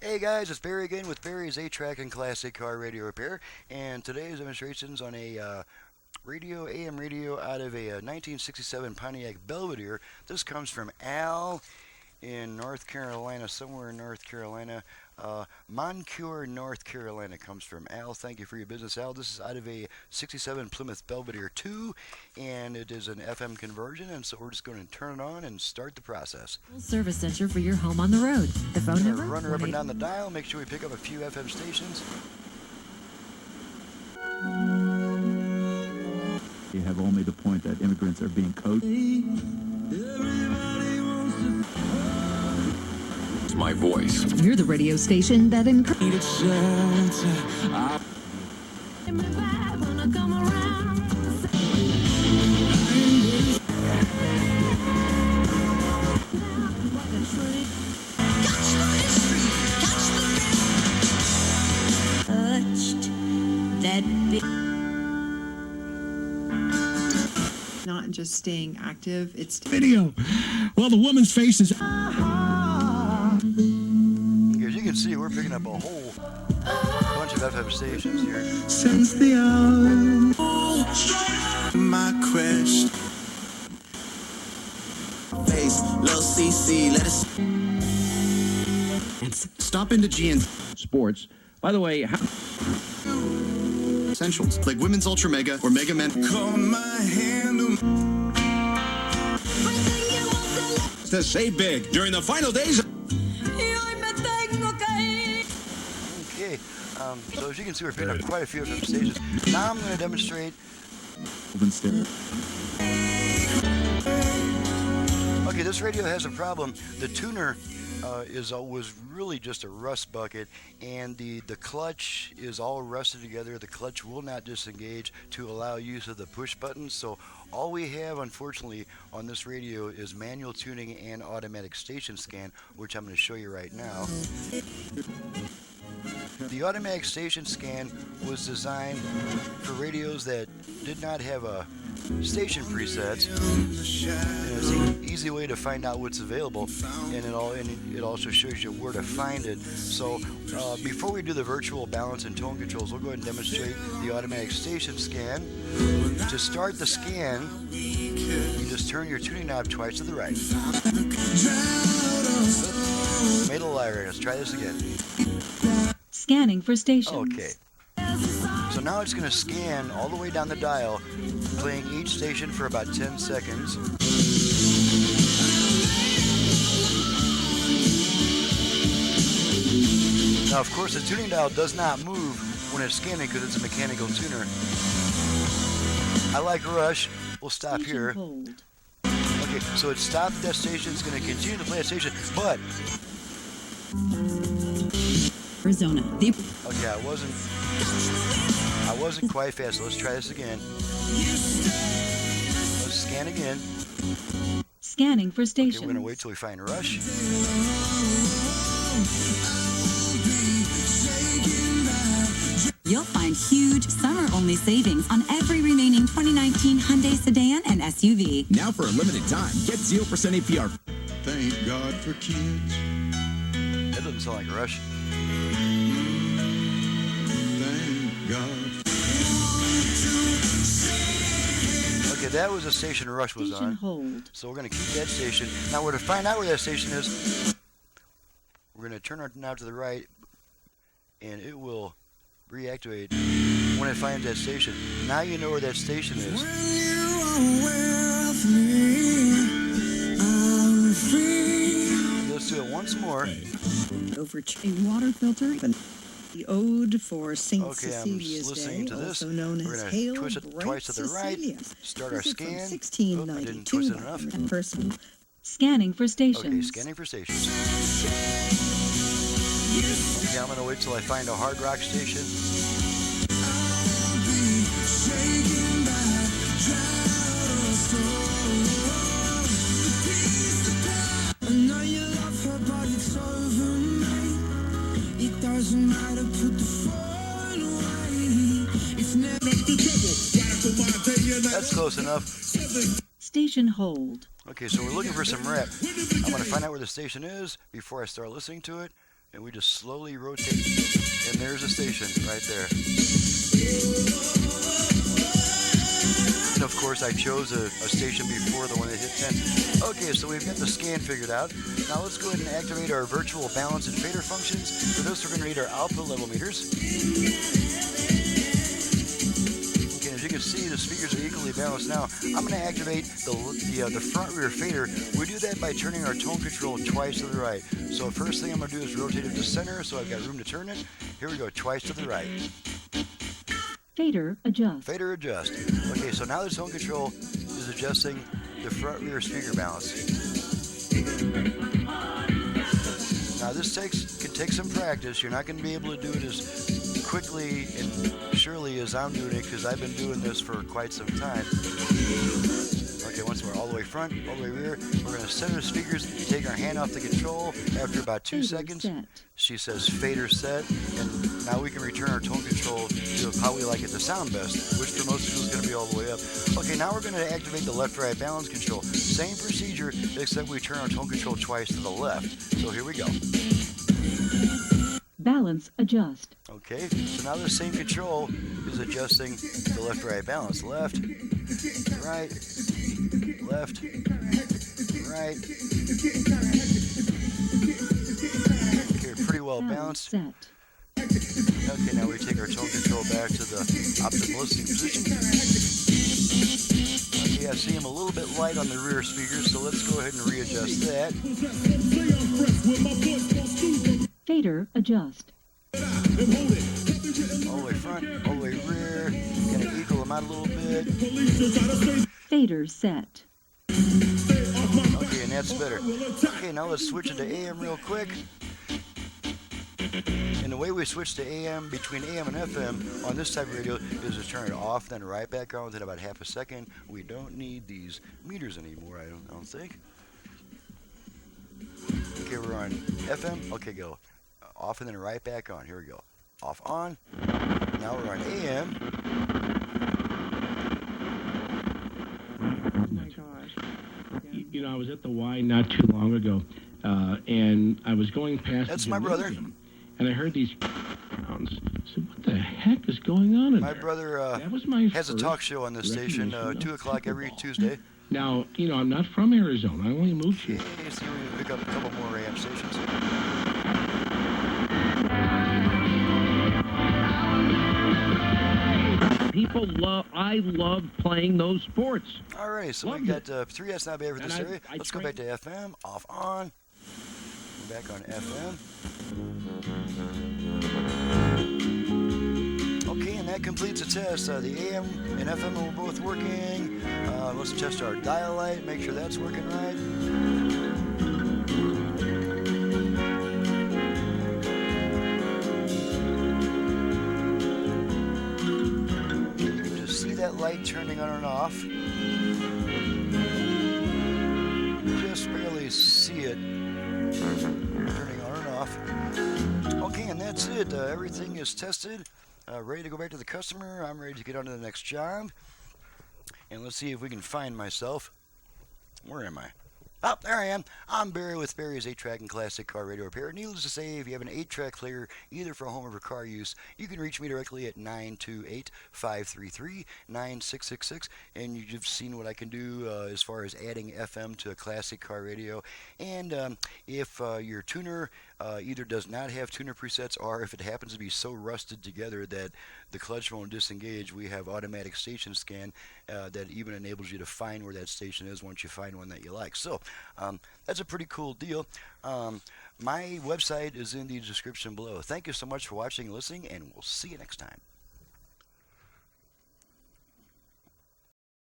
Hey guys, it's Barry again with Barry's 8-Track and Classic Car Radio Repair, and today's demonstration's on a AM radio out of a 1967 Pontiac Belvedere. This comes from Al in North Carolina, somewhere in North Carolina. Moncure, North Carolina comes from Al. Thank you for your business, Al. This is out of a 67 Plymouth Belvedere 2, and it is an FM conversion, and so we're just going to turn it on and start the process. Service center for your home on the road. The phone number? Run her up and down the dial, make sure we pick up a few FM stations. You have only the point that immigrants are being coached. My voice. You're the radio station that encourages. Not just staying active, it's video. Well, the woman's face is. As you can see, we're picking up a whole bunch of FM stations here. Since the hour, my quest. Face, Lil CC, let us stop into G and Sports. By the way, essentials like Women's Ultra Mega or Mega Men. Call my hand. To say big during the final days. Okay, so as you can see, we're picking up quite a few FM stations. Now I'm going to demonstrate. Okay, this radio has a problem. The tuner was really just a rust bucket, and the clutch is all rusted together. The clutch will not disengage to allow use of the push buttons. So all we have, unfortunately, on this radio is manual tuning and automatic station scan, which I'm going to show you right now. The automatic station scan was designed for radios that did not have a station presets. And it's an easy way to find out what's available, and it also shows you where to find it. So before we do the virtual balance and tone controls, we'll go ahead and demonstrate the automatic station scan. To start the scan, you just turn your tuning knob twice to the right. Made a liar. Let's try this again. Scanning for stations. Okay. So now it's going to scan all the way down the dial, playing each station for about 10 seconds. Now, of course, the tuning dial does not move when it's scanning because it's a mechanical tuner. I like Rush. We'll stop here. Hold. Okay, so it stopped that station. It's going to continue to play that station, but... Arizona. Okay, I wasn't quite fast. So let's try this again. Let's scan again. Scanning for stations. Okay, we're going to wait till we find Rush. You'll find huge summer-only savings on every remaining 2019 Hyundai sedan and SUV. Now for a limited time, get 0% APR. Thank God for kids. That doesn't sound like Rush. Thank God. Okay, that was the station Rush was Station on. hold. So we're going to keep that station. Now, we're to find out where that station is. We're going to turn our knob to the right, and it will reactivate when it finds that station. Now you know where that station is. Let's do it once more. over a water filter. The Ode for St. Okay, Cecilia's I'm listening Day, to this. also known We're as gonna Hail twist it Bright twice to the right, Cecilia. start our This is from scan. 1692 I didn't twist it by enough. that person. Scanning for stations. Okay, scanning for stations. Okay, I'm going to wait till I find a hard rock station. That's close enough. Station hold. Okay, so we're looking for some rap. I'm going to find out where the station is before I start listening to it. and we just slowly rotate, and there's a station right there. And of course I chose a station before the one that hit 10. Okay, so we've got the scan figured out. Now let's go ahead and activate our virtual balance and fader functions. For this, we're going to need our output level meters. Okay, as you can see, the speakers are equally balanced now. I'm going to activate the front rear fader. We do that by turning our tone control twice to the right. So first thing I'm going to do is rotate it to center, so I've got room to turn it. Here we go, twice to the right. Fader adjust. Fader adjust. Okay, so now the tone control is adjusting the front rear speaker balance. Now this can take some practice. You're not going to be able to do it as quickly and surely as I'm doing it, because I've been doing this for quite some time. Okay, once more, all the way front, all the way rear. We're going to center the speakers, take our hand off the control. After about 2 seconds, she says fader set, and now we can return our tone control to how we like it to sound best, which for most people is going to be all the way up. Okay, now we're going to activate the left-right balance control. Same procedure, except we turn our tone control twice to the left. So here we go. Balance adjust. Okay, so now the same control is adjusting the left-right balance. Left, right, left, right. Okay, pretty well balanced. Set. Okay, now we take our tone control back to the optimal listening position. Okay, I see I'm a little bit light on the rear speakers, so let's go ahead and readjust that. Fader adjust. All the way front, all the way rear. Kind of equal them out a little bit. Fader set. Okay, and that's better. Okay, now let's switch it to AM real quick. And the way we switch to AM between AM and FM on this type of radio is to turn it off, then right back on within about half a second. We don't need these meters anymore, I don't think. Okay, we're on FM. Okay, go. Off and then right back on. Here we go. Off, on. Now we're on AM. Oh my gosh. You know, I was at the Y not too long ago, and I was going past. That's the my brother. And I heard these sounds. I said, "What the heck is going on in My there?" brother That was my has a first talk show on this station, recognition of 2 o'clock every Tuesday. Now, you know, I'm not from Arizona. I only moved here. Okay, so we pick up a couple more AM stations. People love. I love playing those sports. Alright, so we got 3S not bad for this area. Let's go back to FM. Off, on. Back on FM. Okay, and that completes the test. The AM and FM are both working. Let's test our dial light, make sure that's working right. You can just see that light turning on and off. Just barely see it turning on and off. Okay, and that's it. Everything is tested. Ready to go back to the customer. I'm ready to get on to the next job. And let's see if we can find myself. Where am I? Oh, there I am. I'm Barry with Barry's 8-Track and Classic Car Radio Repair. Needless to say, if you have an 8-track player, either for home or for car use, you can reach me directly at 928-533-9666. And you've seen what I can do as far as adding FM to a classic car radio. And if your tuner either does not have tuner presets, or if it happens to be so rusted together that the clutch won't disengage, we have automatic station scan that even enables you to find where that station is once you find one that you like. So that's a pretty cool deal. My website is in the description below. Thank you so much for watching and listening, and we'll see you next time.